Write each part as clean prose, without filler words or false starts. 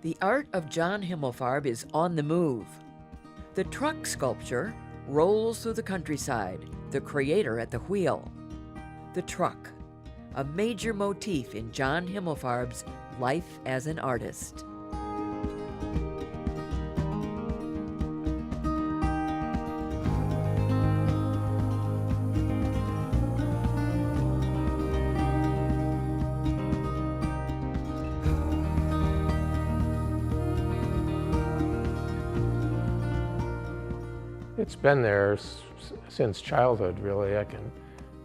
The art of John Himmelfarb is on the move. The truck sculpture rolls through the countryside, the creator at the wheel. The truck, a major motif in John Himmelfarb's life as an artist. It's been there since childhood, really. I can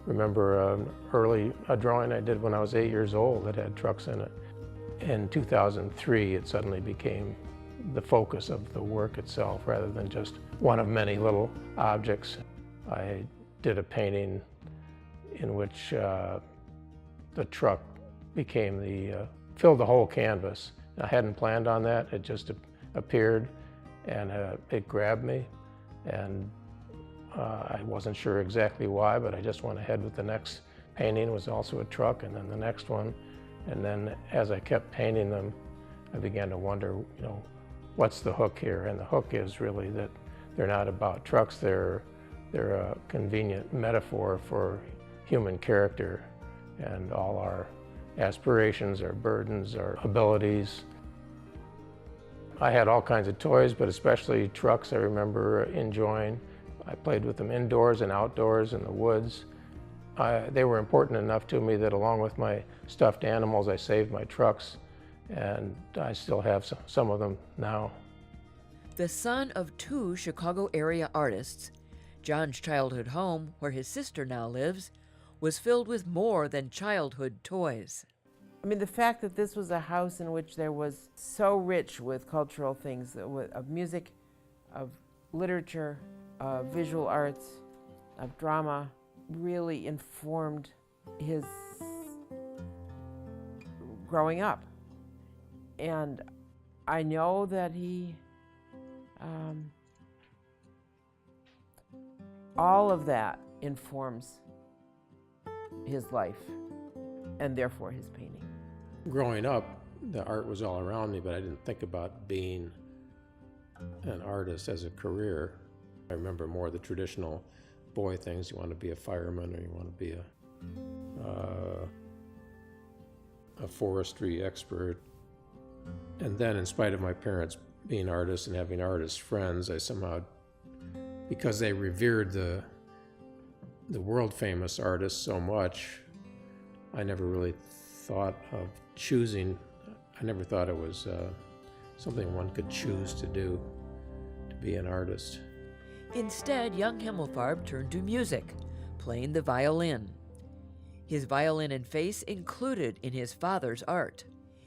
remember a drawing I did when I was 8 years old that had trucks in it. In 2003, it suddenly became the focus of the work itself rather than just one of many little objects. I did a painting in which the truck filled the whole canvas. I hadn't planned on that. It just appeared and it grabbed me. And I wasn't sure exactly why, but I just went ahead with the next painting. It was also a truck, and then the next one. And then as I kept painting them, I began to wonder, what's the hook here? And the hook is really that they're not about trucks. They're a convenient metaphor for human character and all our aspirations, our burdens, our abilities. I had all kinds of toys, but especially trucks I remember enjoying. I played with them indoors and outdoors in the woods. They were important enough to me that along with my stuffed animals, I saved my trucks, and I still have some of them now. The son of two Chicago area artists, John's childhood home, where his sister now lives, was filled with more than childhood toys. I mean, the fact that this was a house in which there was so rich with cultural things, of music, of literature, of visual arts, of drama, really informed his growing up. And I know that he, all of that informs his life and therefore his painting. Growing up, the art was all around me, but I didn't think about being an artist as a career. I remember more the traditional boy things. You want to be a fireman, or you want to be a forestry expert. And then, in spite of my parents being artists and having artist friends, I somehow, because they revered the world-famous artists so much, I never really thought of choosing. I never thought it was something one could choose to do, to be an artist. Instead, young Himmelfarb turned to music, playing the violin. His violin and face included in his father's art.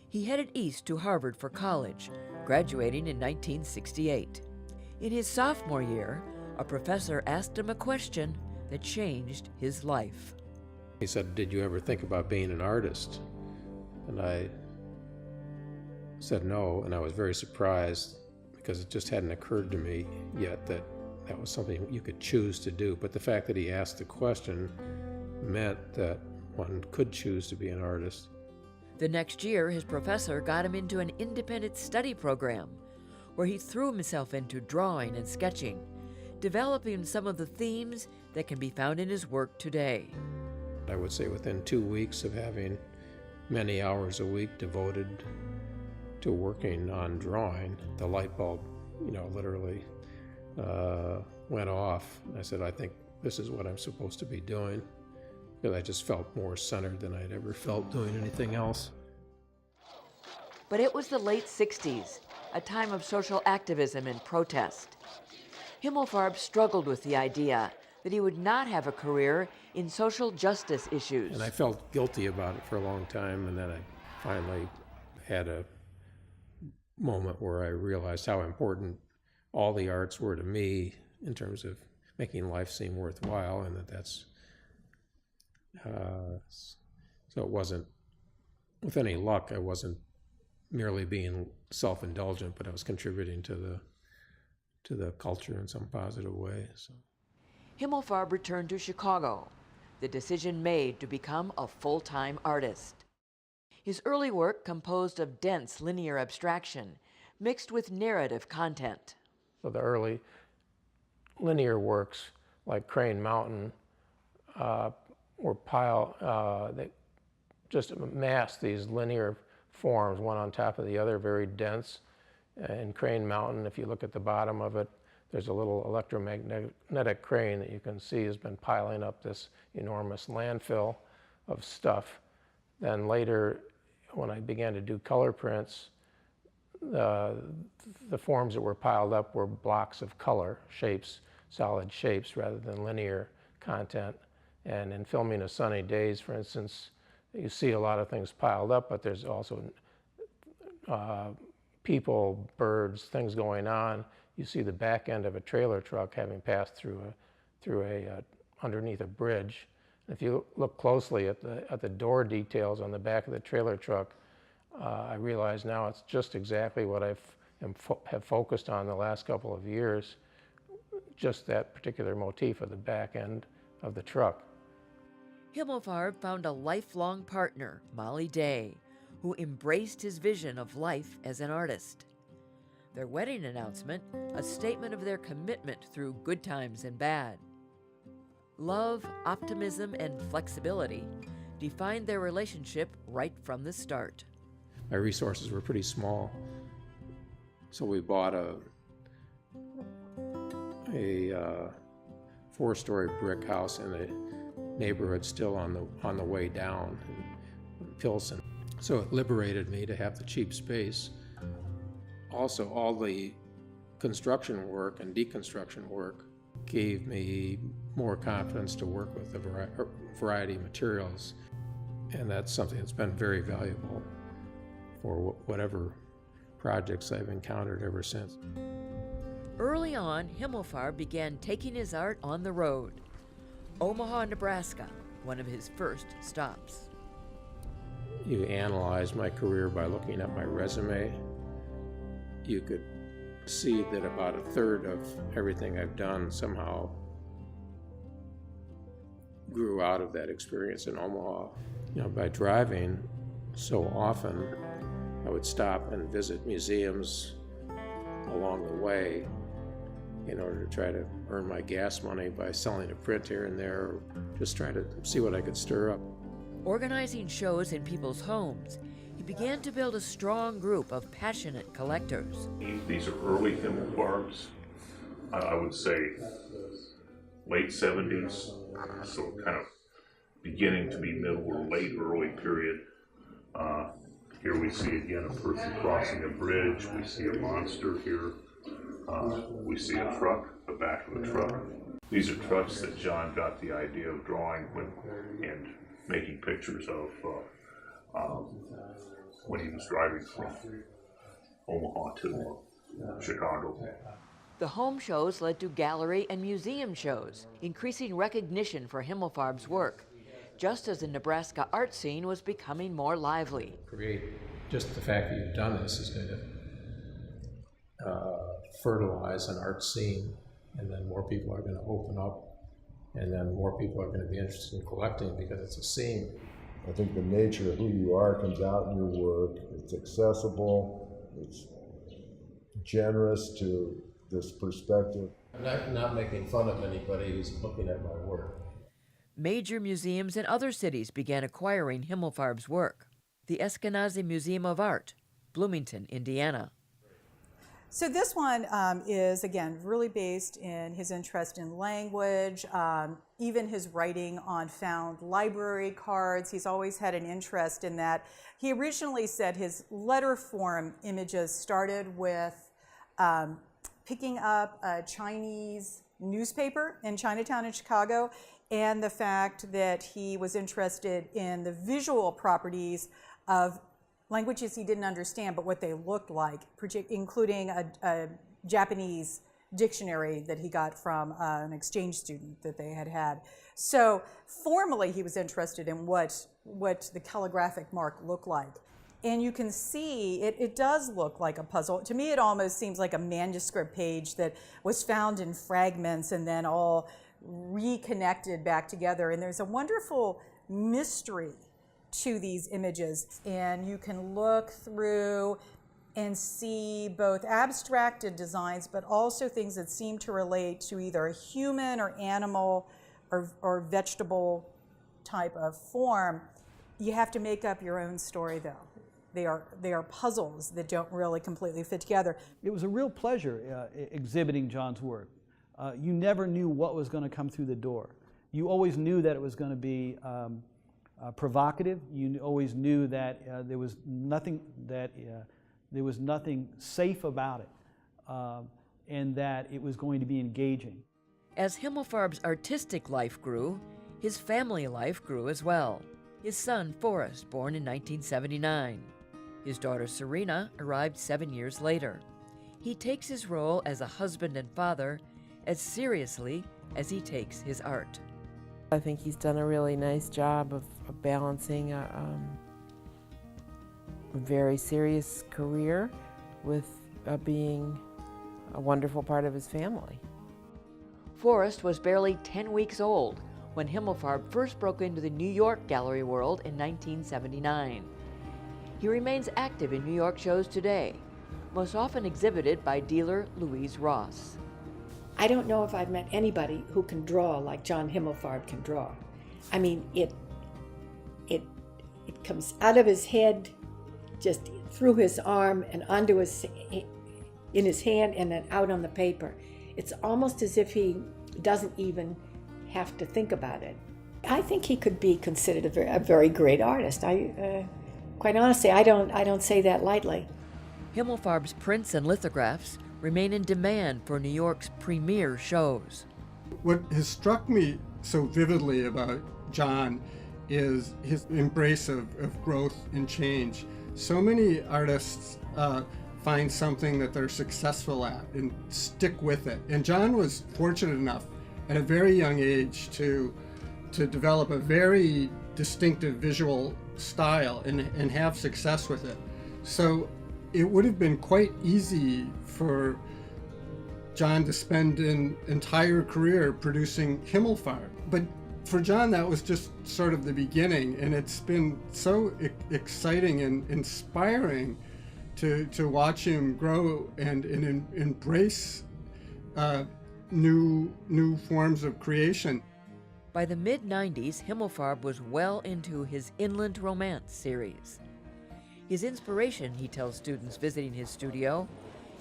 He headed east to Harvard for college, graduating in 1968. In his sophomore year, a professor asked him a question that changed his life. He said, "Did you ever think about being an artist?" And I said no, and I was very surprised because it just hadn't occurred to me yet that was something you could choose to do. But the fact that he asked the question meant that one could choose to be an artist. The next year, his professor got him into an independent study program where he threw himself into drawing and sketching, developing some of the themes that can be found in his work today. I would say within 2 weeks of having many hours a week devoted to working on drawing, the light bulb, literally went off. I said, I think this is what I'm supposed to be doing. Because I just felt more centered than I'd ever felt doing anything else. But it was the late 60s, a time of social activism and protest. Himmelfarb struggled with the idea that he would not have a career in social justice issues. And I felt guilty about it for a long time, and then I finally had a moment where I realized how important all the arts were to me in terms of making life seem worthwhile, and that's so it wasn't, with any luck, I wasn't merely being self-indulgent, but I was contributing to the culture in some positive way. So. Himmelfarb returned to Chicago, the decision made to become a full-time artist. His early work composed of dense linear abstraction, mixed with narrative content. So the early linear works, like Crane Mountain, they just amassed these linear forms, one on top of the other, very dense. In Crane Mountain, if you look at the bottom of it, there's a little electromagnetic crane that you can see has been piling up this enormous landfill of stuff. Then later, when I began to do color prints, the forms that were piled up were blocks of color, shapes, solid shapes, rather than linear content. And in filming A Sunny Days, for instance, you see a lot of things piled up, but there's also people, birds, things going on. You see the back end of a trailer truck having passed through underneath a bridge. And if you look closely at the door details on the back of the trailer truck, I realize now it's just exactly what I have focused on the last couple of years, just that particular motif of the back end of the truck. Himmelfarb found a lifelong partner, Molly Day, who embraced his vision of life as an artist. Their wedding announcement, a statement of their commitment through good times and bad. Love, optimism, and flexibility defined their relationship right from the start. My resources were pretty small, so we bought a 4-story brick house in a neighborhood still on the way down in Pilsen. So it liberated me to have the cheap space. Also, all the construction work and deconstruction work gave me more confidence to work with a variety of materials, and that's something that's been very valuable for whatever projects I've encountered ever since. Early on, Himmelfarb began taking his art on the road. Omaha, Nebraska, one of his first stops. You analyze my career by looking at my resume. You could see that about a third of everything I've done somehow grew out of that experience in Omaha. By driving so often, I would stop and visit museums along the way in order to try to earn my gas money by selling a print here and there, or just try to see what I could stir up. Organizing shows in people's homes, he began to build a strong group of passionate collectors. These are early Himmelfarbs. I would say late 70s, so kind of beginning to be middle or late early period. Here we see again a person crossing a bridge. We see a monster here. We see a truck, the back of a truck. These are trucks that John got the idea of drawing and making pictures of when he was driving from Omaha to Chicago. The home shows led to gallery and museum shows, increasing recognition for Himmelfarb's work, just as the Nebraska art scene was becoming more lively. Just the fact that you've done this is going to fertilize an art scene, and then more people are going to open up, and then more people are going to be interested in collecting because it's a scene. I think the nature of who you are comes out in your work. It's accessible, it's generous to this perspective. I'm not making fun of anybody who's looking at my work. Major museums in other cities began acquiring Himmelfarb's work. The Eskenazi Museum of Art, Bloomington, Indiana. So this one is, again, really based in his interest in language, even his writing on found library cards. He's always had an interest in that. He originally said his letter form images started with picking up a Chinese newspaper in Chinatown in Chicago, and the fact that he was interested in the visual properties of languages he didn't understand, but what they looked like, including a Japanese dictionary that he got from an exchange student that they had. So formally, he was interested in what the calligraphic mark looked like. And you can see it does look like a puzzle. To me, it almost seems like a manuscript page that was found in fragments and then all reconnected back together. And there's a wonderful mystery to these images. And you can look through and see both abstracted designs, but also things that seem to relate to either a human or animal or vegetable type of form. You have to make up your own story, though. They are puzzles that don't really completely fit together. It was a real pleasure exhibiting John's work. You never knew what was going to come through the door. You always knew that it was going to be provocative. You always knew that there was nothing safe about it, and that it was going to be engaging. As Himmelfarb's artistic life grew, his family life grew as well. His son, Forrest, born in 1979. His daughter, Serena, arrived 7 years later. He takes his role as a husband and father as seriously as he takes his art. I think he's done a really nice job of balancing a very serious career with being a wonderful part of his family. Forrest was barely 10 weeks old when Himmelfarb first broke into the New York gallery world in 1979. He remains active in New York shows today, most often exhibited by dealer Louise Ross. I don't know if I've met anybody who can draw like John Himmelfarb can draw. I mean, it comes out of his head, just through his arm and in his hand and then out on the paper. It's almost as if he doesn't even have to think about it. I think he could be considered a very great artist. Quite honestly, I don't say that lightly. Himmelfarb's prints and lithographs remain in demand for New York's premier shows. What has struck me so vividly about John is his embrace of growth and change. So many artists find something that they're successful at and stick with it. And John was fortunate enough at a very young age to develop a very distinctive visual style and have success with it. So it would have been quite easy for John to spend an entire career producing Himmelfarb. But for John, that was just sort of the beginning, and it's been so exciting and inspiring to watch him grow and embrace new forms of creation. By the mid-90s, Himmelfarb was well into his Inland Romance series. His inspiration, he tells students visiting his studio,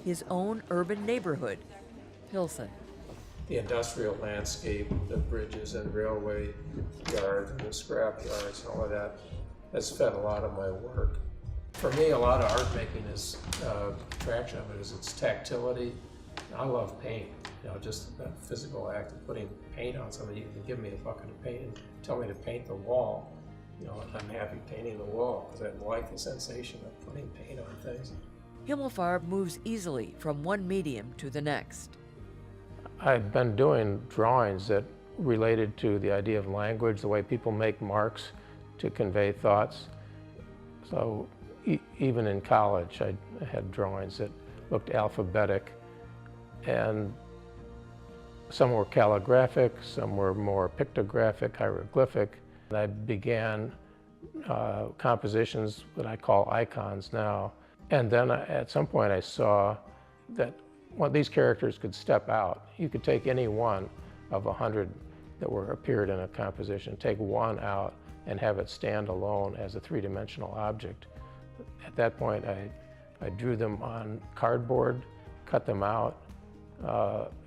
his own urban neighborhood, Pilsen. The industrial landscape, the bridges and railway yards and the scrap yards and all of that has fed a lot of my work. For me, a lot of art making is, attraction of it is its tactility. I love paint, just that physical act of putting paint on something. You can give me a bucket of paint and tell me to paint the wall. I'm happy painting the wall because I like the sensation of putting paint on things. Himmelfarb moves easily from one medium to the next. I've been doing drawings that related to the idea of language, the way people make marks to convey thoughts. So even in college, I had drawings that looked alphabetic, and some were calligraphic, some were more pictographic, hieroglyphic. I began compositions that I call icons now. And then at some point I saw that these characters could step out. You could take any one of 100 that appeared in a composition, take one out and have it stand alone as a three-dimensional object. At that point I drew them on cardboard, cut them out,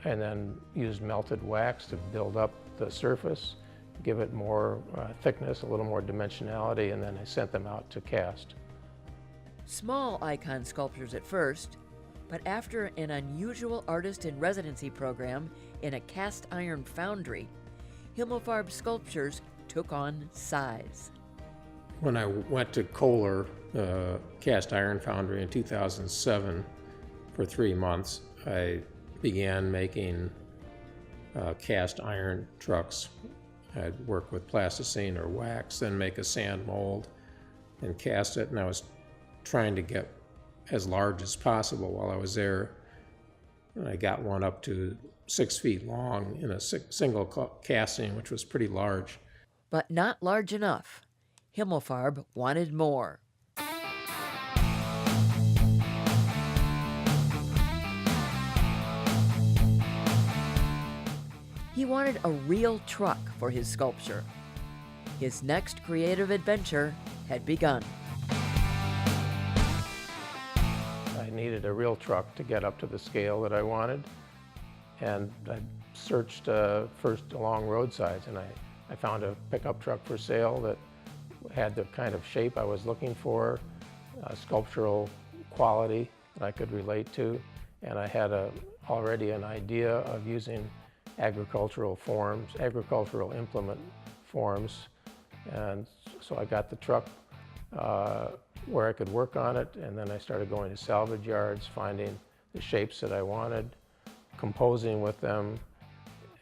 and then used melted wax to build up the surface, give it more thickness, a little more dimensionality, and then I sent them out to cast. Small icon sculptures at first, but after an unusual artist in residency program in a cast iron foundry, Himmelfarb's sculptures took on size. When I went to Kohler cast iron foundry in 2007 for 3 months, I began making cast iron trucks. I'd work with plasticine or wax, then make a sand mold and cast it, and I was trying to get as large as possible while I was there. And I got one up to 6 feet long in a single casting, which was pretty large. But not large enough. Himmelfarb wanted more. He wanted a real truck for his sculpture. His next creative adventure had begun. I needed a real truck to get up to the scale that I wanted, and I searched first along roadsides, and I found a pickup truck for sale that had the kind of shape I was looking for, sculptural quality that I could relate to, and I had already an idea of using agricultural forms, agricultural implement forms, and so I got the truck where I could work on it, and then I started going to salvage yards, finding the shapes that I wanted, composing with them,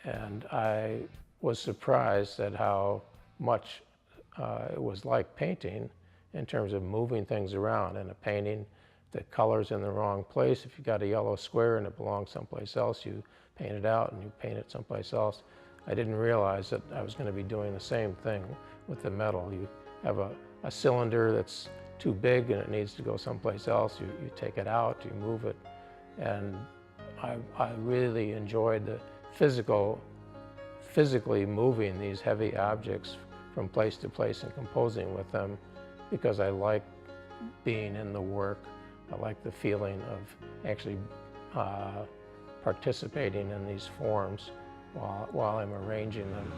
and I was surprised at how much it was like painting in terms of moving things around. In a painting, the color's in the wrong place. If you got a yellow square and it belongs someplace else, you paint it out and you paint it someplace else. I didn't realize that I was going to be doing the same thing with the metal. You have a cylinder that's too big and it needs to go someplace else. You take it out, you move it, and I really enjoyed the physically moving these heavy objects from place to place and composing with them, because I like being in the work. I like the feeling of actually participating in these forms while I'm arranging them.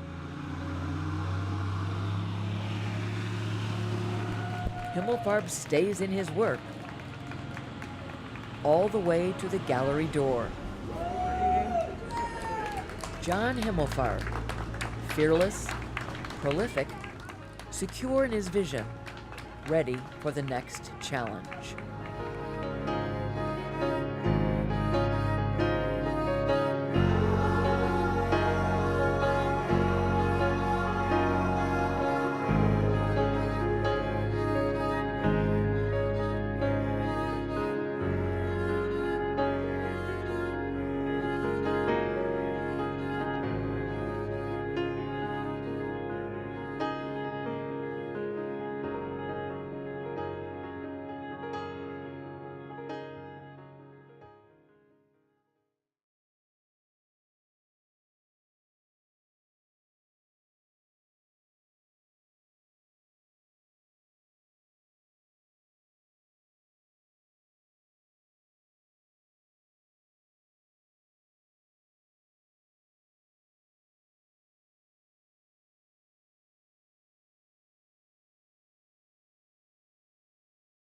Himmelfarb stays in his work all the way to the gallery door. John Himmelfarb, fearless, prolific, secure in his vision, ready for the next challenge.